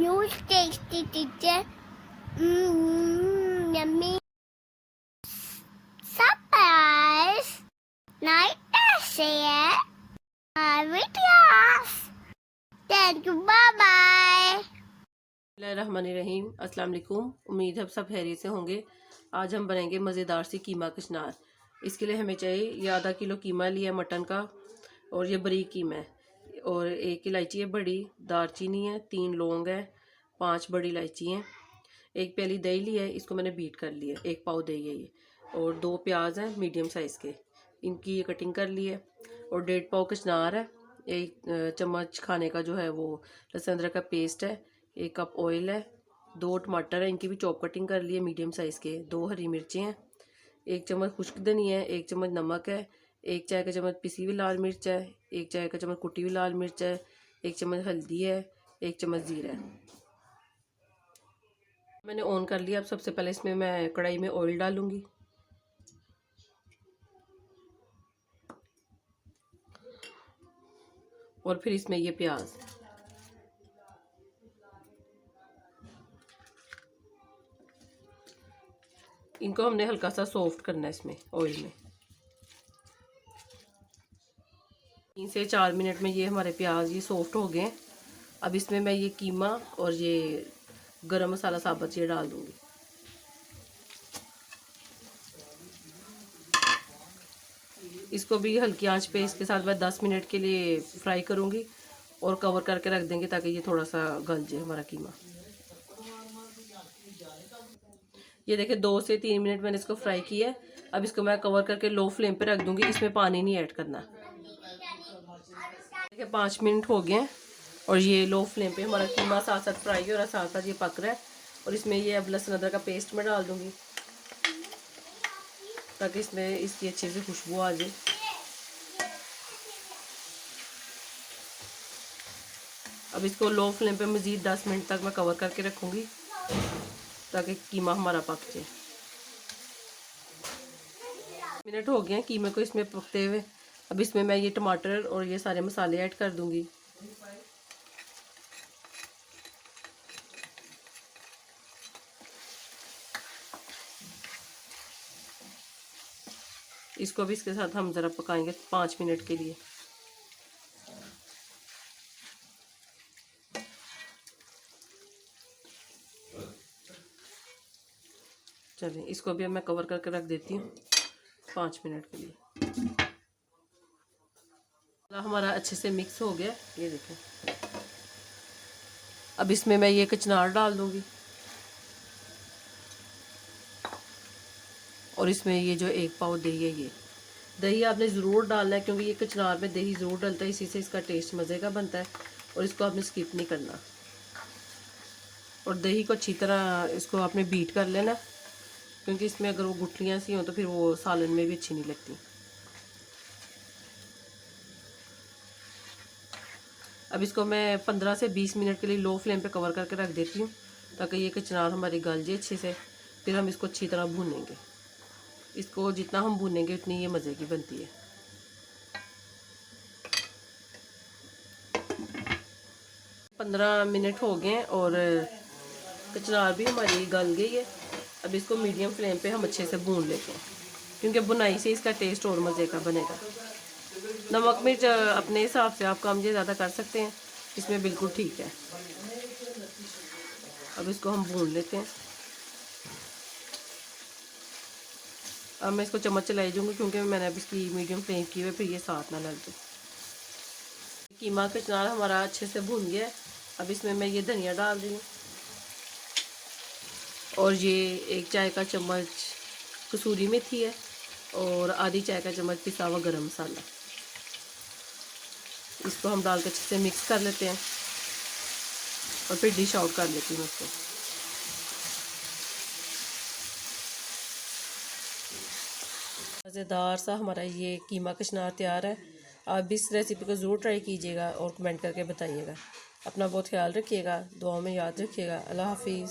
Huge tasty teacher. Yummy. Surprise. Night share. Videos. Thank you. Bye bye. रहमानिर्रहीम। अस्सलाम वालेकुम। उम्मीद है सब खैरियत से होंगे। आज हम बनाएंगे मज़ेदार सी कीमा कचनार। इसके लिए हमें चाहिए ये आधा किलो कीमा लिया मटन का, और ये बारीक कीमा है, और एक इलायची है बड़ी, दालचीनी है, 3 लौंग है, 5 बड़ी इलायची हैं, एक प्याली दही ली है, इसको मैंने बीट कर लिया, 1 पाव दही है ये, और 2 प्याज हैं मीडियम साइज़ के, इनकी ये कटिंग कर ली है, और 1.5 पाव कचनार है, 1 चम्मच खाने का जो है वो लहसुन अदरक का पेस्ट है, 1 कप ऑयल है, 2 टमाटर है, इनकी भी चॉप कटिंग कर ली है मीडियम साइज़ के, 2 हरी मिर्चें हैं, 1 चम्मच खुश्क धनिया है, 1 चम्मच नमक है, 1 चाय का चम्मच पिसी हुई लाल मिर्च है, 1 चाय का चम्मच कुटी हुई लाल मिर्च है, 1 चम्मच हल्दी है, 1 चम्मच जीरा है। मैंने ऑन कर लिया। अब सबसे पहले इसमें मैं कढ़ाई में ऑयल डालूंगी, और फिर इसमें ये प्याज, इनको हमने हल्का सा सॉफ्ट करना है इसमें ऑयल में। 3 से 4 मिनट में ये हमारे प्याज ये सॉफ्ट हो गए हैं। अब इसमें मैं ये कीमा और ये गरम मसाला साबुत ये डाल दूंगी। इसको भी हल्की आंच पे इसके साथ मैं 10 मिनट के लिए फ्राई करूंगी, और कवर करके रख देंगे ताकि ये थोड़ा सा गल जाए हमारा कीमा। ये देखिए 2 से 3 मिनट मैंने इसको फ्राई किया है। अब इसको मैं कवर करके लो फ्लेम पे रख दूंगी, इसमें पानी नहीं ऐड करना। देखिए 5 मिनट हो गए हैं, और ये लो फ्लेम पे हमारा कीमा साथ साथ फ्राई हो रहा है, साथ साथ ये पक रहा है। और इसमें ये अब लहसुन अदरक का पेस्ट मैं डाल दूंगी, ताकि इसमें इसकी अच्छे से खुशबू आ जाए। अब इसको लो फ्लेम पे मज़ीद 10 मिनट तक मैं कवर करके रखूँगी, ताकि कीमा हमारा पक जाए। मिनट हो गए हैं कीमे को इसमें पकते हुए। अब इसमें मैं ये टमाटर और ये सारे मसाले ऐड कर दूँगी। इसको भी इसके साथ हम ज़रा पकाएंगे 5 मिनट के लिए। चलिए इसको भी अब मैं कवर करके रख देती हूँ 5 मिनट के लिए। हमारा अच्छे से मिक्स हो गया, ये देखें। अब इसमें मैं ये कचनार डाल दूँगी, और इसमें ये जो 1 पाव दही है, ये दही आपने ज़रूर डालना है, क्योंकि ये कचनार में दही ज़रूर डलता है, इसी से इसका टेस्ट मज़े का बनता है, और इसको आपने स्किप नहीं करना। और दही को अच्छी तरह इसको आपने बीट कर लेना, क्योंकि इसमें अगर वो गुठलियाँ सी हों तो फिर वो सालन में भी अच्छी नहीं लगती। अब इसको मैं 15 से 20 मिनट के लिए लो फ्लेम पे कवर करके रख देती हूँ, ताकि ये कचनार हमारी गल जाए अच्छे से। फिर हम इसको अच्छी तरह भूनेंगे। इसको जितना हम भूनेंगे उतनी ये मज़े की बनती है। पंद्रह मिनट हो गए और कचनार भी हमारी गल गई है। अब इसको मीडियम फ्लेम पे हम अच्छे से भून लेते हैं, क्योंकि बुनाई से इसका टेस्ट और मज़े का बनेगा। नमक मिर्च अपने हिसाब से आप कम या ज़्यादा कर सकते हैं, इसमें बिल्कुल ठीक है। अब इसको हम भून लेते हैं। अब मैं इसको चम्मच चलाई दूँगी, क्योंकि मैंने अब इसकी मीडियम फ्लेम की हुई, फिर ये साथ ना लग जाए। कीमा कचनार हमारा अच्छे से भून गया है। अब इसमें मैं ये धनिया डाल रही हूँ, और ये 1 चाय का चम्मच कसूरी मेथी है, और आधी चाय का चम्मच पिसा हुआ गरम मसाला। इसको हम डाल के अच्छे से मिक्स कर लेते हैं, और फिर डिश आउट कर लेती हूँ इसको। मज़ेदार सा हमारा ये कीमा कचनार तैयार है। आप भी इस रेसिपी को ज़रूर ट्राई कीजिएगा और कमेंट करके बताइएगा। अपना बहुत ख्याल रखिएगा, दुआ में याद रखिएगा। अल्लाह हाफिज़।